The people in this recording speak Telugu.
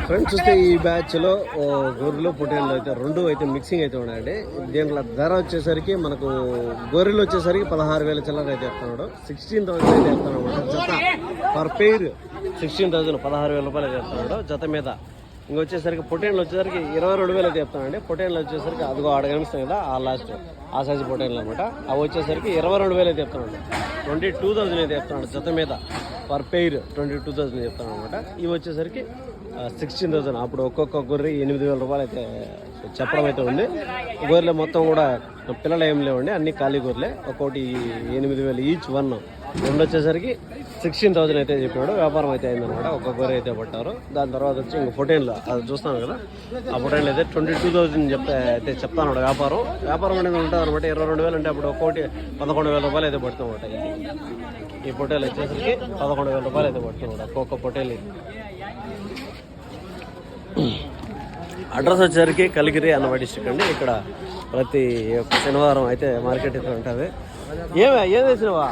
ఫ్రెండ్స్ చూస్తే ఈ బ్యాచ్ లో గొర్రెలు పొట్టేళ్ళు అయితే రెండు అయితే మిక్సింగ్ అయితే ఉన్నాయండి. దీంట్లో ధర వచ్చేసరికి మనకు గొర్రెలు వచ్చేసరికి 16,000 చిల్లర అయితే చెప్తున్నాడు. 16,000 అయితే చెప్తున్నాడు అనమాట. జత పర్ పెయిర్ 16,000 16,000 రూపాయలు అయితే చెప్తున్నాడు జత మీద. ఇంకొచ్చేసరికి పొట్టేళ్ళు వచ్చేసరికి 22,000 అయితే చెప్తానండి. పొట్టేళ్ళు వచ్చేసరికి అదిగో ఆడ కనిపిస్తాయి కదా ఆ లాస్ట్ ఆ సైజు పొట్టేళ్ళు అనమాట. అవి వచ్చేసరికి 22,000 అయితే చెప్తున్నాడు. 22,000 అయితే చెప్తున్నాడు జత మీద పర్ పెయిర్ 22,000 చెప్తాను అనమాట. ఇవి వచ్చేసరికి 16,000. అప్పుడు ఒక్కొక్క గొర్రె 8,000 రూపాయలు అయితే చెప్పడం అయితే ఉంది. గొర్రెలు మొత్తం కూడా పిల్లలు ఏం లేవండి, అన్ని ఖాళీ గొర్రెలే. ఒక్కొక్కటి 8,000 ఈచ్ వన్. రెండు వచ్చేసరికి 16,000 అయితే చెప్పినాడు. వ్యాపారం అయితే అయిందనమాట. ఒక్కొక్క గొర్రె అయితే పట్టారు. దాని తర్వాత వచ్చి ఇంక పొటేన్లు అది చూస్తాను కదా, ఆ పొటేన్లు అయితే 22,000 అయితే చెప్తాను వ్యాపారం అనేది ఉంటుంది అనమాట. 22,000 అంటే అప్పుడు ఒక్కొక్కటి 11,000 రూపాయలు అయితే పడుతుంది అనమాట. ఈ పొటేలు వచ్చేసరికి 11,000 రూపాయలు అయితే పడుతుంది ఒక్కొక్క పొటేలు. అడ్రస్ వచ్చేసరికి కలిగిరి అన్నమాట డిస్ట్రిక్ట్ అండి. ఇక్కడ ప్రతి శనివారం అయితే మార్కెట్ అయితే ఉంటుంది. ఏం వేసినవా